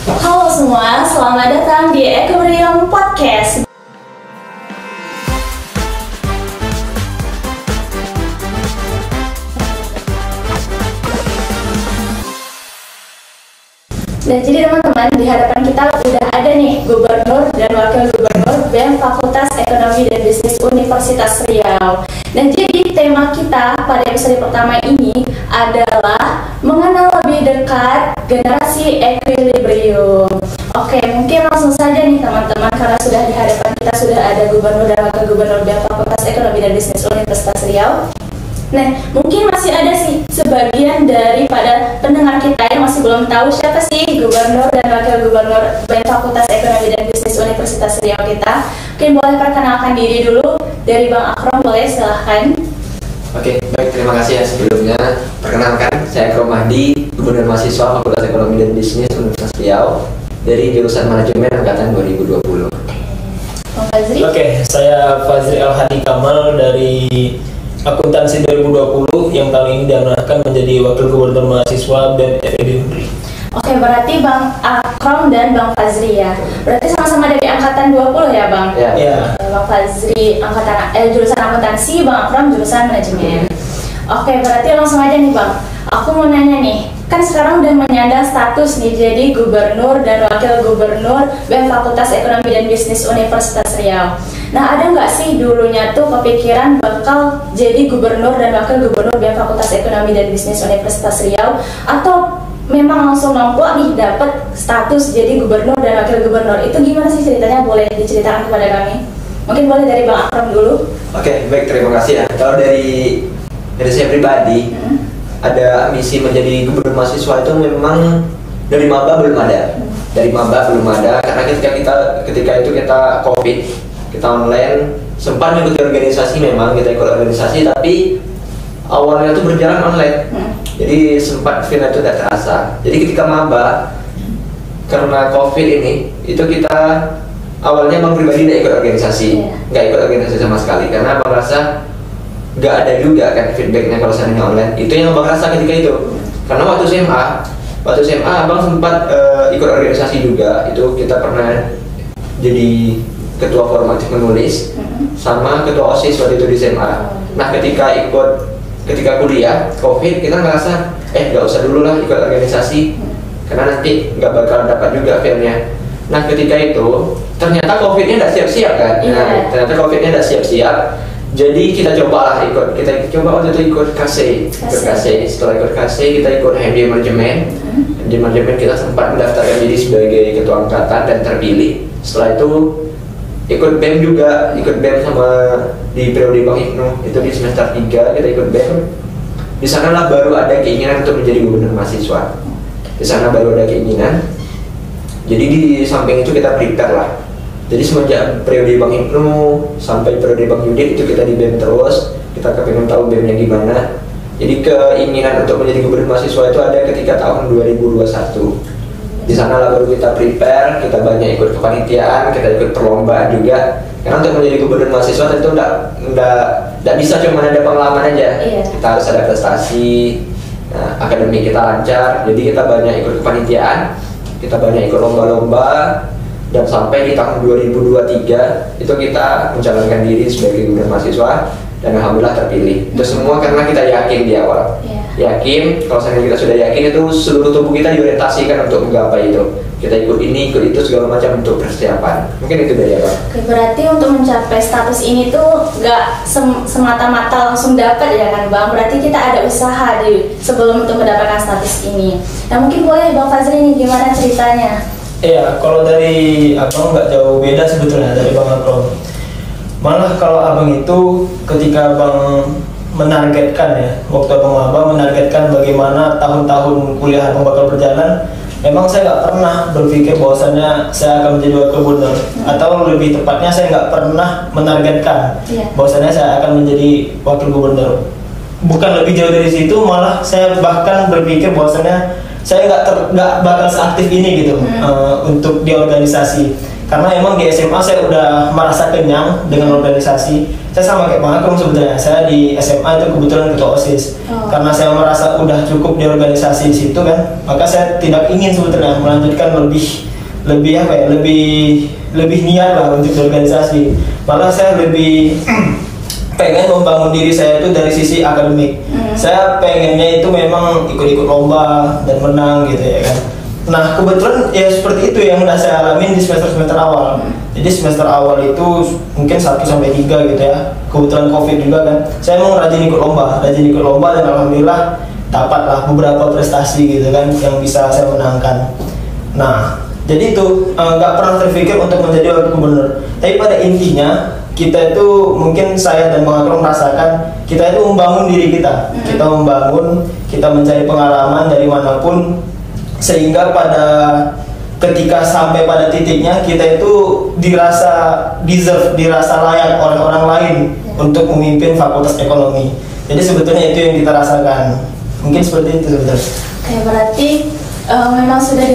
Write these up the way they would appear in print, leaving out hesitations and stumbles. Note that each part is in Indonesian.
Halo semua, selamat datang di Equilibrium Podcast. Dan jadi teman-teman, di hadapan kita udah ada nih Gubernur dan Wakil Gubernur BEM Fakultas Ekonomi dan Bisnis Universitas Riau. Dan jadi tema kita pada episode pertama ini adalah mengenal lebih dekat generasi Equilibrium. Oke, mungkin langsung saja nih teman-teman, karena sudah di hadapan kita sudah ada Gubernur dan Wakil Gubernur BEM Fakultas Ekonomi dan Bisnis Universitas Riau. Nah, mungkin masih ada sih sebagian daripada pendengar kita yang masih belum tahu siapa sih Gubernur dan Wakil Gubernur BEM Fakultas Ekonomi dan Bisnis Universitas Riau kita. Mungkin boleh perkenalkan diri dulu dari Bang Akrom, boleh silahkan. Oke, baik, terima kasih ya sebelumnya. Perkenalkan, saya Akrom Mahdi, Gubernur Mahasiswa Fakultas Ekonomi dan Bisnis Universitas Riau dari jurusan Manajemen Angkatan 2020. Bang Fazri. Oke, saya Fazri Al-Hadi Kamal dari Akuntansi 2020 yang tahun ini diamanahkan menjadi Wakil Gubernur Mahasiswa BEM FEB Unri. Oke, berarti Bang Akrom dan Bang Fazri ya. Berarti sama-sama dari angkatan 20 ya, Bang? Ya. Bang Fazri jurusan akuntansi, Bang Akrom jurusan manajemen. Oke, berarti langsung aja nih, Bang. Aku mau nanya nih, kan sekarang udah menyandang status nih jadi Gubernur dan Wakil Gubernur BEM Fakultas Ekonomi dan Bisnis Universitas Riau. Nah, ada nggak sih dulunya tuh kepikiran bakal jadi Gubernur dan Wakil Gubernur BEM Fakultas Ekonomi dan Bisnis Universitas Riau, atau memang langsung nampak nih dapat status jadi Gubernur dan Wakil Gubernur? Itu gimana sih ceritanya? Boleh diceritakan kepada kami? Mungkin boleh dari Bang Akrom dulu. Oke, baik, terima kasih ya. Kalau dari saya pribadi, ada misi menjadi Gubernur Mahasiswa itu memang dari maba belum ada. Dari maba belum ada, karena ketika itu kita COVID, kita online, sempat mengikuti organisasi, memang kita ikut organisasi, tapi awalnya itu berjalan online. Jadi sempat final itu tidak terasa. Jadi ketika maba, karena COVID ini, itu kita awalnya Bang pribadi tidak ikut organisasi, nggak ikut organisasi sama sekali, karena Bang rasa nggak ada juga kan feedbacknya kalau seandainya online. Itu yang Bang rasa ketika itu. Karena waktu SMA Bang sempat ikut organisasi juga. Itu kita pernah jadi ketua formatif menulis sama ketua OSIS waktu itu di SMA. Nah, ketika kuliah COVID, kita ngerasa nggak usah dulu lah ikut organisasi, karena nanti nggak bakal dapat juga filmnya. Nah, ketika itu ternyata COVID-nya nggak siap-siap kan. Nah, ternyata COVID-nya nggak siap-siap. Jadi kita cobalah kita coba waktu itu ikut KC. Setelah ikut KC, kita ikut HMD Manajemen. Di Manajemen kita sempat mendaftarkan diri sebagai ketua angkatan dan terpilih. Setelah itu ikut BEM juga, ikut BEM sama di periode Bang Ibnu, itu di semester 3 kita ikut BEM. Di sanalah baru ada keinginan untuk menjadi Gubernur Mahasiswa. Di sana baru ada keinginan. Jadi di samping itu kita prepare lah. Jadi semenjak periode Bang Ibnu sampai periode Bang Yudit itu kita di BEM terus. Kita kepengen tahu BEM-nya gimana. Jadi keinginan untuk menjadi Gubernur Mahasiswa itu ada ketika tahun 2021. Di sana lah baru kita prepare, kita banyak ikut kepanitiaan, kita ikut perlombaan juga. Karena untuk menjadi Gubernur Mahasiswa tentu tidak bisa cuma ada pengalaman aja. Kita harus ada prestasi. Nah, akademik kita lancar, jadi kita banyak ikut kepanitiaan, kita banyak ikut lomba-lomba. Dan sampai di tahun 2023 itu kita mencalonkan diri sebagai Gubernur Mahasiswa dan alhamdulillah terpilih. Itu semua karena kita yakin di awal. Yakin, kalau kita sudah yakin, itu seluruh tubuh kita diorientasikan untuk menggapai itu. Kita ikut ini, ikut itu, segala macam untuk persiapan. Mungkin itu dari awal. Berarti untuk mencapai status ini tuh nggak semata-mata langsung dapat ya kan, Bang? Berarti kita ada usaha sebelum untuk mendapatkan status ini. Nah, mungkin boleh Bang Fazri nih, gimana ceritanya? Iya, kalau dari Abang nggak jauh beda sebetulnya dari Bang Akrom. Malah kalau Abang itu ketika Abang menargetkan ya, waktu Abang maba menargetkan bagaimana tahun-tahun kuliah Abang bakal berjalan, memang saya nggak pernah berpikir bahwasannya saya akan menjadi wakil gubernur, atau lebih tepatnya saya nggak pernah menargetkan bahwasannya saya akan menjadi wakil gubernur. Bukan lebih jauh dari situ, malah saya bahkan berpikir bahwasannya saya nggak bakal seaktif ini gitu untuk di organisasi. Karena emang di SMA saya udah merasa kenyang dengan organisasi. Saya sama kayak Bang Akrom sebetulnya. Saya di SMA itu kebetulan ketua OSIS. Karena saya merasa udah cukup di organisasi di situ kan, maka saya tidak ingin sebetulnya melanjutkan lebih apa ya, lebih niat lah untuk organisasi. Malah saya lebih pengen membangun diri saya itu dari sisi akademik. Saya pengennya itu memang ikut-ikut lomba dan menang gitu ya kan. Nah kebetulan ya seperti itu yang udah saya alamin di semester awal. Jadi semester awal itu mungkin 1 sampai 3 gitu ya. Kebetulan COVID juga kan. Saya mau rajin ikut lomba dan alhamdulillah dapatlah beberapa prestasi gitu kan yang bisa saya menangkan. Nah jadi itu nggak pernah terpikir untuk menjadi wakil gubernur. Tapi pada intinya kita itu mungkin saya dan Bang Akrom merasakan kita itu membangun diri kita. Kita membangun, kita mencari pengalaman dari manapun, sehingga pada ketika sampai pada titiknya kita itu dirasa layak oleh orang lain untuk memimpin Fakultas Ekonomi. Jadi sebetulnya itu yang kita rasakan. Mungkin seperti itu sebetulnya. Oke, berarti memang sudah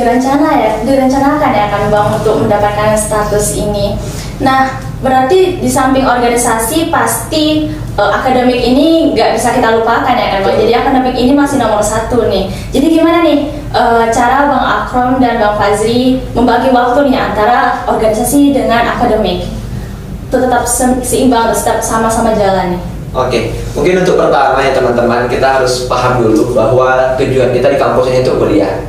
direncanakan ya kan Bang untuk mendapatkan status ini. Nah, berarti di samping organisasi pasti akademik ini nggak bisa kita lupakan ya kan Bang. Jadi akademik ini masih nomor 1 nih. Jadi gimana nih cara Bang Akrom dan Bang Fazri membagi waktu nih antara organisasi dengan akademik? Itu tetap seimbang, tetap sama-sama jalan nih. Oke, mungkin untuk pertama ya teman-teman, kita harus paham dulu bahwa tujuan kita di kampus ini untuk kuliah.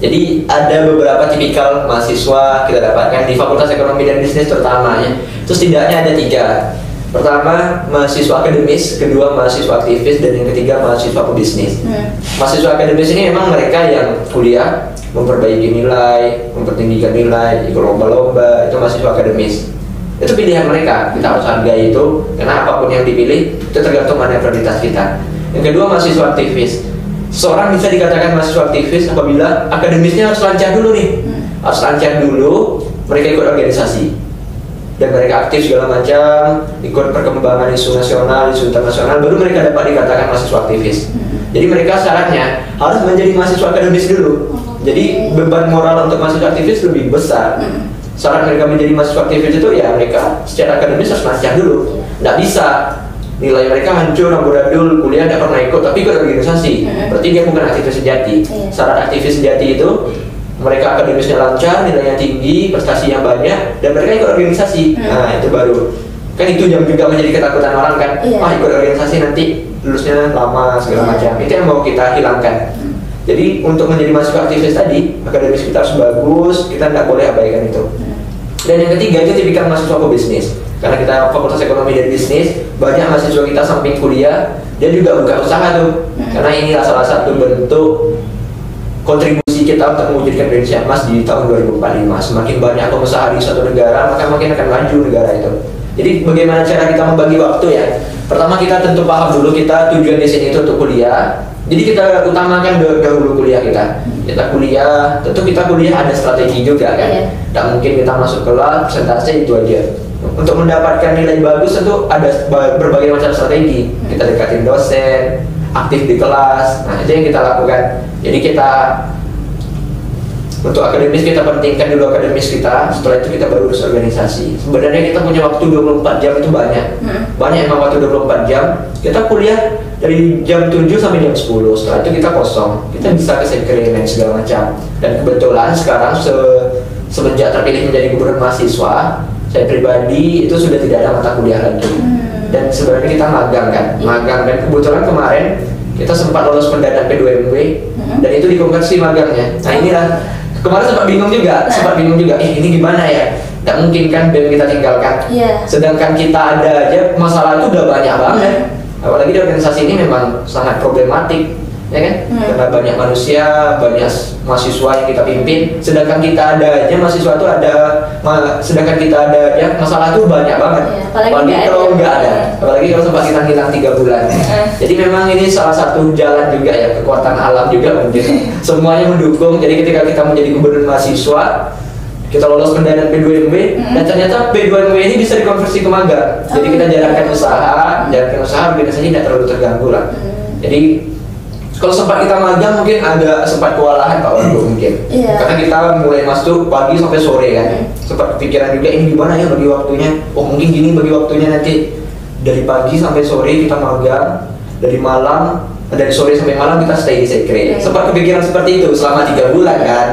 Jadi ada beberapa tipikal mahasiswa kita dapatkan di Fakultas Ekonomi dan Bisnis terutama ya. Terus setidaknya ada 3. Pertama, mahasiswa akademis, kedua mahasiswa aktivis, dan yang ketiga mahasiswa pebisnis. Mahasiswa akademis ini memang mereka yang kuliah, memperbaiki nilai, mempertinggikan nilai, ikut lomba-lomba, itu mahasiswa akademis. Itu pilihan mereka, kita harus hargai itu, karena apapun yang dipilih itu tergantung mana prioritas kita. Yang kedua, mahasiswa aktivis. Seorang bisa dikatakan mahasiswa aktivis apabila akademisnya harus lancar dulu nih. Harus lancar dulu, mereka ikut organisasi dan mereka aktif segala macam, ikut perkembangan isu nasional, isu internasional, baru mereka dapat dikatakan mahasiswa aktivis. Jadi mereka syaratnya harus menjadi mahasiswa akademis dulu. Jadi beban moral untuk mahasiswa aktivis lebih besar. Syarat mereka menjadi mahasiswa aktivis itu ya mereka secara akademis harus lancar dulu. Nggak bisa nilai mereka hancur, amburadul, kuliah tidak pernah ikut, tapi ikut organisasi. Berarti dia bukan aktivis sejati. Syarat aktivis sejati itu mereka akademisnya lancar, nilainya tinggi, prestasi yang banyak, dan mereka ikut organisasi. Nah itu baru. Kan itu yang juga menjadi ketakutan orang kan. Ikut organisasi nanti lulusnya lama segala macam. Itu yang mau kita hilangkan. Jadi untuk menjadi mahasiswa aktivis tadi, akademis kita harus bagus, kita tidak boleh abaikan itu. Dan yang ketiga itu tipikal mahasiswa pebisnis. Karena kita Fakultas Ekonomi dan Bisnis, banyak mahasiswa kita samping kuliah, dia juga buka usaha tuh. Karena inilah salah satu bentuk kontribusi kita untuk mewujudkan Indonesia Emas di tahun 2045. Semakin banyak pengusaha di suatu negara, maka makin akan maju negara itu. Jadi bagaimana cara kita membagi waktu ya? Pertama kita tentu paham dulu kita tujuan di sini itu untuk kuliah. Jadi kita utamakan dahulu kuliah kita. Kita kuliah, tentu kita kuliah ada strategi juga kan. Tidak mungkin kita masuk kelas presentasi itu aja. Untuk mendapatkan nilai bagus tentu ada berbagai macam strategi. Kita dekatin dosen, aktif di kelas. Nah itu yang kita lakukan. Jadi kita untuk akademis kita pentingkan dulu akademis kita. Setelah itu kita baru urus organisasi. Sebenarnya kita punya waktu 24 jam itu banyak. Banyak emang waktu 24 jam. Kita kuliah dari jam 7 sampai jam 10. Setelah itu kita kosong. Kita bisa ke sekretariat segala macam. Dan kebetulan sekarang semenjak terpilih menjadi gubernur mahasiswa, saya pribadi itu sudah tidak ada mata kuliah lagi. Dan sebenarnya kita magang kan, magang, dan kebetulan kemarin kita sempat lolos mendadak P2MW dan itu dikonversi magangnya. Nah inilah kemarin sempat bingung juga, ini gimana ya? Tidak mungkin kan BEM kita tinggalkan. Sedangkan kita ada aja masalah itu udah banyak banget. Apalagi di organisasi ini memang sangat problematik. Ya kan? Karena banyak manusia, banyak mahasiswa yang kita pimpin, sedangkan kita ada aja mahasiswa itu sedangkan kita ada aja masalah itu banyak banget. Apalagi kalau nggak ada, apalagi kalau sempat kita hilang 3 bulan. Jadi memang ini salah satu jalan juga ya, kekuatan alam juga mungkin. Semuanya mendukung. Jadi ketika kita menjadi gubernur mahasiswa, kita lolos pendanaan P2MW dan ternyata P2MW ini bisa dikonversi ke magang. Jadi kita jalankan usaha organisasi tidak terlalu terganggu lah. Jadi Kalau sempat kita magang mungkin ada sempat kewalahan Pak Wando mungkin. Iya. Karena kita mulai masuk pagi sampai sore kan. Sempat kepikiran juga ini gimana ya bagi waktunya. Oh mungkin gini bagi waktunya nanti. Dari pagi sampai sore kita magang, dari sore sampai malam kita stay di sekre. Sempat kepikiran seperti itu selama 3 bulan kan.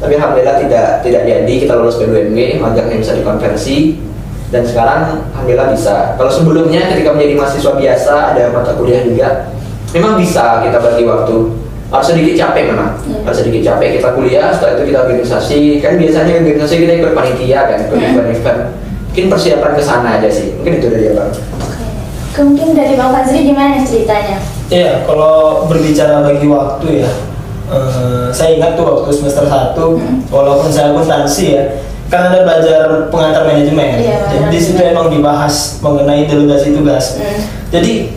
Tapi alhamdulillah tidak jadi, kita lolos P2MG, magangnya bisa dikonversi. Dan sekarang alhamdulillah bisa. Kalau sebelumnya ketika menjadi mahasiswa biasa ada mata kuliah juga, memang bisa kita bagi waktu. Harus sedikit capek memang. Harus sedikit capek kita kuliah, setelah itu kita organisasi. Kan biasanya organisasi kita ikut panitia kan, ikut event-event. Mungkin persiapan ke sana aja sih. Mungkin itu dari Abang. Mungkin dari Bang Fazri gimana nih ceritanya? Iya, kalau berbicara bagi waktu ya, saya ingat tuh waktu semester 1, walaupun saya akuntansi ya, kan ada belajar pengantar manajemen. Jadi di situ emang dibahas mengenai delegasi tugas. Jadi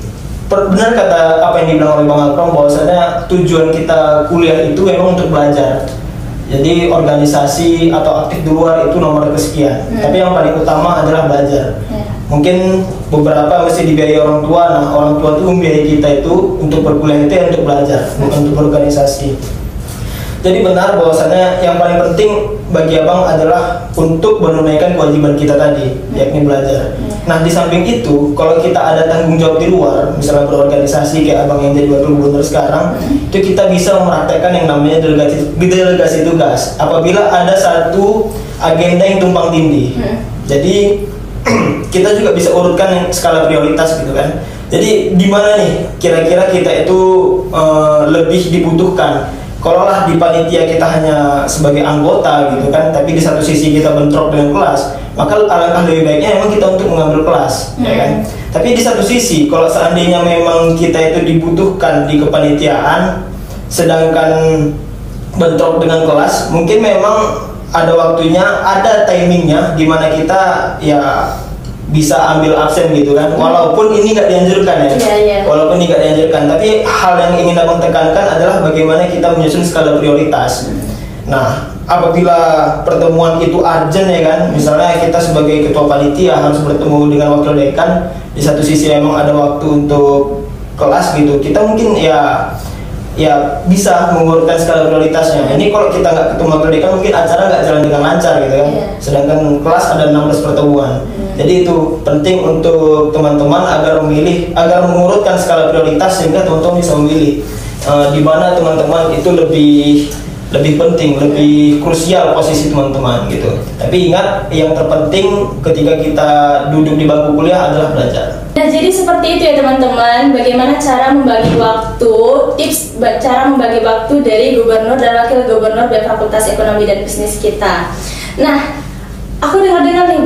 benar kata apa yang dibilang oleh Bang Akram, bahwasanya tujuan kita kuliah itu memang untuk belajar. Jadi organisasi atau aktif di luar itu nomor kesekian. Tapi yang paling utama adalah belajar. Mungkin beberapa mesti dibiayai orang tua. Nah, orang tua itu membiayai kita itu untuk berkuliah itu ya untuk belajar, bukan untuk berorganisasi. Jadi benar bahwasanya yang paling penting bagi Abang adalah untuk menunaikan kewajiban kita tadi, yakni belajar. Nah, di samping itu, kalau kita ada tanggung jawab di luar, misalnya berorganisasi kayak Abang yang jadi wakil gubernur sekarang, itu kita bisa mempraktekkan yang namanya delegasi tugas. Apabila ada satu agenda yang tumpang tindih, jadi kita juga bisa urutkan yang skala prioritas gitu kan. Jadi di mana nih kira-kira kita itu lebih dibutuhkan? Kalau lah di panitia kita hanya sebagai anggota gitu kan, tapi di satu sisi kita bentrok dengan kelas, maka alangkah lebih baiknya memang kita untuk mengambil kelas, ya kan? Tapi di satu sisi, kalau seandainya memang kita itu dibutuhkan di kepanitiaan, sedangkan bentrok dengan kelas, mungkin memang ada waktunya, ada timingnya, di mana kita ya bisa ambil absen gitu kan, walaupun ini nggak dianjurkan ya, walaupun ini nggak dianjurkan, tapi hal yang ingin Abang tekankan adalah bagaimana kita menyusun skala prioritas. Nah, apabila pertemuan itu urgent ya kan, misalnya kita sebagai ketua panitia harus bertemu dengan wakil dekan, di satu sisi memang ada waktu untuk kelas gitu, kita mungkin ya bisa mengurutkan skala prioritasnya. Ini kalau kita nggak ketemu wakil dekan mungkin acara nggak jalan dengan lancar gitu kan. Sedangkan kelas ada 16 pertemuan. Jadi itu penting untuk teman-teman agar mengurutkan skala prioritas sehingga teman-teman bisa memilih di mana teman-teman itu lebih penting, lebih krusial posisi teman-teman gitu. Tapi ingat, yang terpenting ketika kita duduk di bangku kuliah adalah belajar. Nah, jadi seperti itu ya teman-teman, bagaimana cara membagi waktu, tips cara membagi waktu dari gubernur dan wakil gubernur dari Fakultas Ekonomi dan Bisnis kita. Nah, aku dengar-dengar nih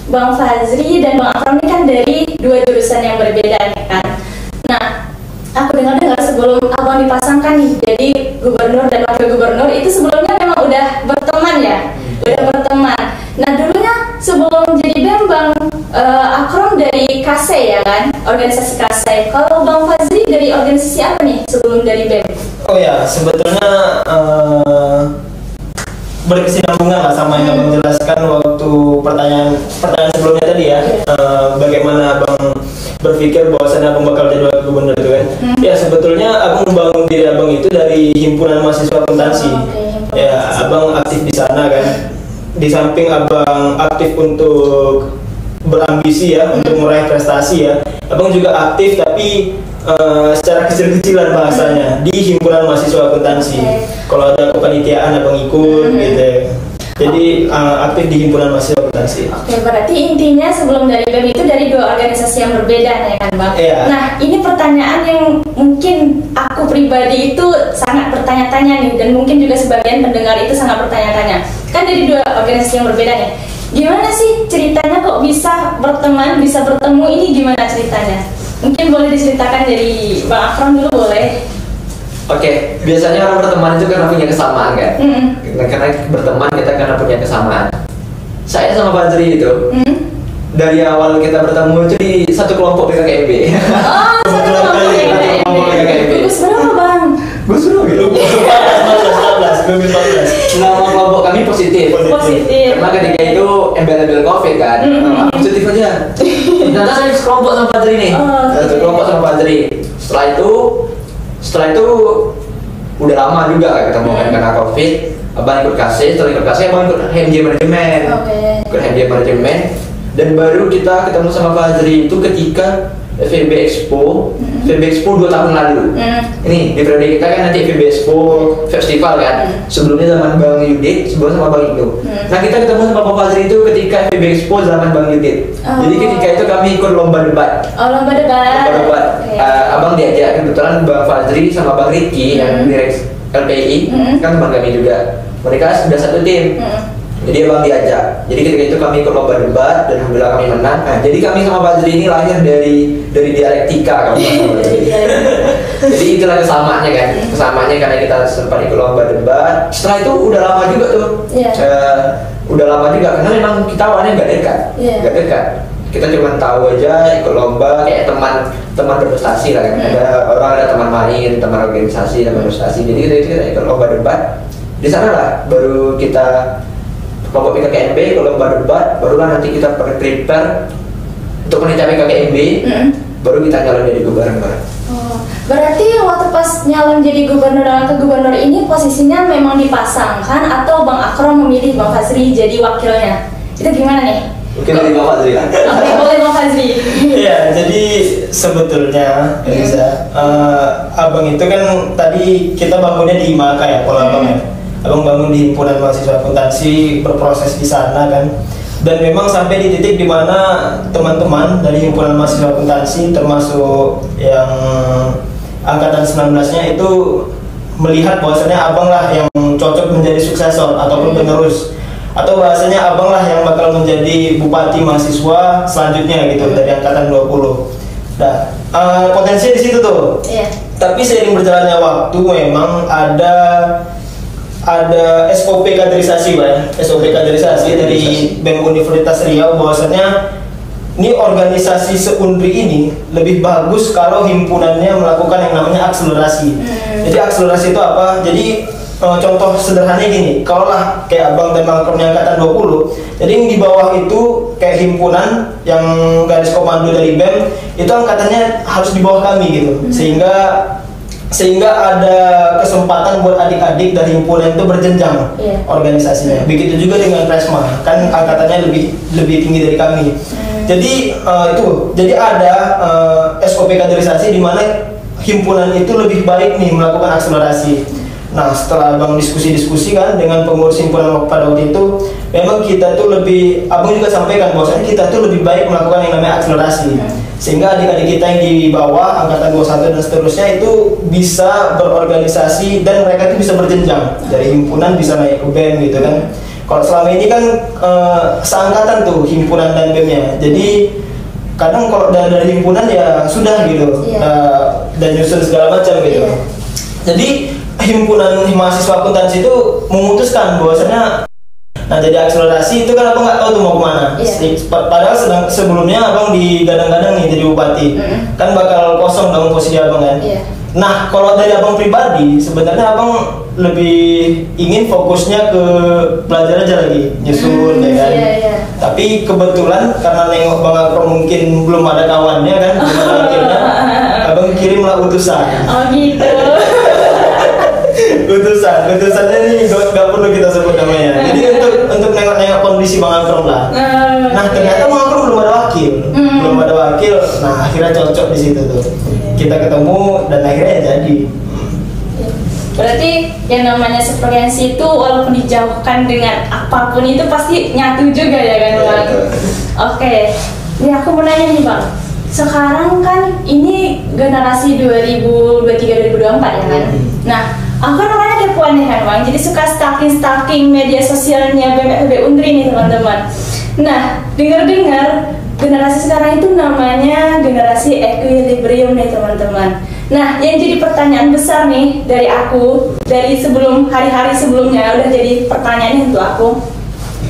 Bang Fazri dan Bang Akram ini kan dari 2 jurusan yang berbeda nih kan. Nah, aku dengar-dengar sebelum Abang dipasangkan nih jadi gubernur dan wakil gubernur itu sebelumnya memang udah berteman ya, udah berteman. Nah, dulunya sebelum jadi BEM Bang Akram dari KASE ya kan, organisasi KASE. Kalau Bang Fazri dari organisasi apa nih sebelum dari BEM? Oh ya, sebetulnya berkesinambungan lah sama yang Abang jelaskan waktu pertanyaan sebelumnya tadi ya. Bagaimana Abang berpikir bahwasannya Abang bakal jadi wakil gubernur itu kan? Ya, sebetulnya Abang membangun diri Abang itu dari himpunan mahasiswa akuntansi. Ya, Abang aktif di sana kan. Di samping Abang aktif untuk berambisi ya, untuk meraih prestasi ya, Abang juga aktif tapi secara kecil-kecilan bahasanya di himpunan mahasiswa akuntansi. Kalau ada kepanitiaan Abang ikut gitu. Jadi aktif di himpunan mahasiswa akuntansi. Oke, berarti intinya sebelum dari BEM itu dari 2 organisasi yang berbeda ya kan Bang? Nah, ini pertanyaan yang mungkin aku pribadi itu sangat bertanya-tanya nih, dan mungkin juga sebagian pendengar itu sangat bertanya-tanya. Kan dari 2 organisasi yang berbeda nih, gimana sih ceritanya kok bisa berteman, bisa bertemu, ini gimana ceritanya? Mungkin boleh diceritakan dari Bang Akram dulu, boleh? Oke, biasanya orang berteman itu karena punya kesamaan kan? Karena berteman kita karena punya kesamaan. Saya sama Fazri itu dari awal kita bertemu itu di satu kelompok PKKMB. Oh, satu kelompok PKKMB. Gugus berapa Bang? Gugus berapa gitu? 14. Nama kelompok kami positif. Karena ketika itu embel-embel COVID kan, positif aja. Ternyata saya sekelompok sama Fazri nih. Satu kelompok sama Fazri. Setelah itu Setelah itu udah lama juga gak ketemu kan karena COVID. Abang ikut KC, setelah ikut KC abang ikut HMJ manajemen. Ikut HMJ manajemen dan baru kita ketemu sama Fazri itu ketika FEB Expo. FEB Expo 2 tahun lalu. Ini di periode kita kan nanti FEB Expo festival kan. Sebelumnya zaman Bang Yudit, sebelum sama Bang Indo. Nah kita ketemu sama Pak Fazri itu ketika FEB Expo zaman Bang Yudit. Jadi ketika itu kami ikut lomba debat. Lomba debat. Abang diajak kebetulan Bang Fazri sama Bang Ricky yang direct LPI kan teman kami juga. Mereka sudah satu tim. Jadi abang diajak. Jadi ketika itu kami ikut lomba debat dan alhamdulillah kami menang. Nah, jadi kami sama Fazri ini lahir dari dialektika kalau Jadi itulah kesamaannya kan. Kesamaannya karena kita sempat ikut lomba debat. Setelah itu udah lama juga tuh. Udah lama juga karena memang kita awalnya nggak dekat. Nggak dekat. Kita cuma tahu aja ikut lomba kayak teman berprestasi lah kan. Ada teman main, teman organisasi, teman prestasi. Jadi kita ikut lomba debat. Di sana lah baru kita kelompok PKKMB, kalau lomba debat, barulah nanti kita prepare untuk mencapai KKMB, baru kita nyalon jadi gubernur. Berarti waktu pas nyalon jadi gubernur dan wakil gubernur ini posisinya memang dipasangkan atau Bang Akrom memilih Bang Fazri jadi wakilnya? Itu gimana nih? Mungkin dari Bang Fazri kan? Oke, boleh Bang Fazri. Iya, jadi sebetulnya Eliza, abang itu kan tadi kita bangunnya di IMAKA ya, pola abang ya. Abang bangun di himpunan mahasiswa akuntansi, berproses di sana kan, dan memang sampai di titik dimana teman-teman dari himpunan mahasiswa akuntansi termasuk yang angkatan 19-nya itu melihat bahwasanya abang lah yang cocok menjadi suksesor ataupun penerus, atau bahasanya abang lah yang bakal menjadi bupati mahasiswa selanjutnya gitu dari angkatan 20. Nah, potensinya di situ tuh. Tapi seiring berjalannya waktu memang ada SOP kaderisasi, Pak ya. SOP kaderisasi dari BEM Universitas Riau bahwasanya ini organisasi seundri ini lebih bagus kalau himpunannya melakukan yang namanya akselerasi. Jadi akselerasi itu apa? Jadi contoh sederhananya gini, kalau lah kayak abang dan Bang Akrom angkatan 20, jadi yang di bawah itu kayak himpunan yang garis komando dari BEM itu angkatannya harus di bawah kami gitu, sehingga ada kesempatan buat adik-adik dari himpunan itu berjenjang organisasinya. Begitu juga dengan Presma, kan angkatannya lebih tinggi dari kami. Jadi ada SOP kaderisasi di mana himpunan itu lebih baik nih melakukan akselerasi. Nah, setelah abang diskusi kan dengan pengurus himpunan pada waktu itu, memang kita tuh abang juga sampaikan bahwasanya kita tuh lebih baik melakukan yang namanya akselerasi, sehingga adik-adik kita yang di bawah angkatan 21 dan seterusnya itu bisa berorganisasi dan mereka itu bisa berjenjang dari himpunan bisa naik ke BEM gitu kan. Kalau selama ini kan seangkatan tuh himpunan dan BEM-nya, jadi kadang kalau dari himpunan ya sudah gitu, dan nyusun segala macam gitu. Jadi himpunan mahasiswa akuntansi itu memutuskan bahwasanya jadi akselerasi itu kan abang nggak tahu tuh mau kemana. Padahal sebelumnya abang digadang-gadang nih jadi bupati, kan bakal kosong dong posisi abang kan. Nah, kalau dari abang pribadi sebenarnya abang lebih ingin fokusnya ke belajar aja lagi, nyusun ya kan. Tapi kebetulan karena nengok Bang Akrom mungkin belum ada kawannya kan, belum ada wakilnya, abang kirimlah utusan. Oh gitu. Utusannya ini nggak perlu kita sebut namanya. Jadi untuk nengok-nengok kondisi Bang Akrom lah. Nah, ternyata Bang Akrom belum ada wakil. Nah, akhirnya cocok di situ tuh. Kita ketemu dan akhirnya jadi. Berarti yang namanya sefrekuensi itu walaupun dijauhkan dengan apapun itu pasti nyatu juga ya kan Bang? Oke. Ini aku mau nanya nih Bang. Sekarang kan ini generasi 2023-2024 ya kan? Nah, aku kan orangnya kepoan nih kan Bang, jadi suka stalking media sosialnya BMFB Undri nih teman-teman. Nah, dengar-dengar generasi sekarang itu namanya generasi equilibrium nih teman-teman. Nah, yang jadi pertanyaan besar nih dari aku, dari hari-hari sebelumnya udah jadi pertanyaannya untuk aku.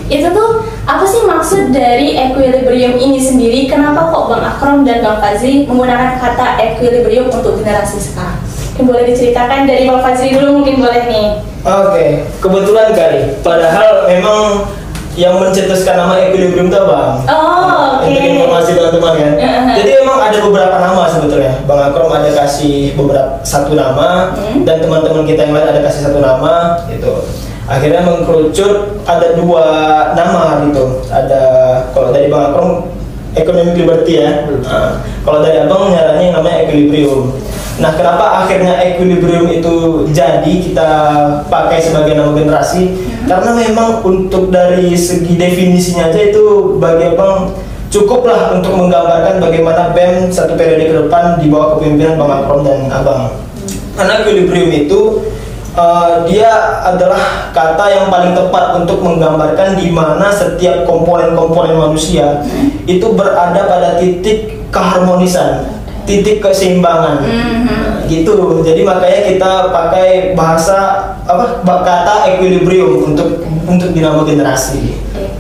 Itu tuh apa sih maksud dari equilibrium ini sendiri? Kenapa kok Bang Akrom dan Bang Fazri menggunakan kata equilibrium untuk generasi sekarang? Boleh diceritakan dari Bang Fazri dulu mungkin boleh nih. Oke, kebetulan kali. Padahal memang yang mencetuskan nama equilibrium itu Bang. Oh, oke. Untuk informasi teman-teman kan. Jadi memang ada beberapa nama sebetulnya. Bang Akrom ada kasih satu nama dan teman-teman kita yang lain ada kasih satu nama gitu. Akhirnya mengkerucut ada 2 nama gitu. Ada kalau dari Bang Akrom economic liberty ya. Nah, kalau dari Abang nyaranya yang namanya equilibrium. Nah, kenapa akhirnya equilibrium itu jadi kita pakai sebagai nama generasi? Karena memang untuk dari segi definisinya aja itu bagi Abang cukuplah untuk menggambarkan bagaimana BEM satu periode ke depan di bawah kepemimpinan Bang Akrom dan Abang. Karena equilibrium itu dia adalah kata yang paling tepat untuk menggambarkan di mana setiap komponen-komponen manusia itu berada pada titik keharmonisan, titik keseimbangan, gitu. Jadi makanya kita pakai bahasa kata equilibrium untuk dinamo generasi.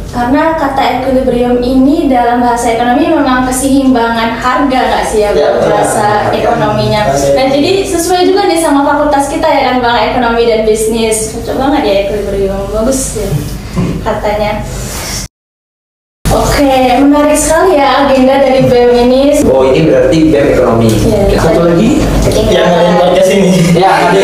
Karena kata equilibrium ini dalam bahasa ekonomi memang keseimbangan harga nggak sih ya, bahasa ekonominya. Nah jadi sesuai juga nih sama fakultas kita ya kan Bang, ekonomi dan bisnis. Cocok banget ya equilibrium, bagus ya katanya. Oke, menarik sekali ya agenda dari BEM ini. Oh ini berarti BEM ekonomi. Ya, Satu lagi Yang ada podcast ini. ya ada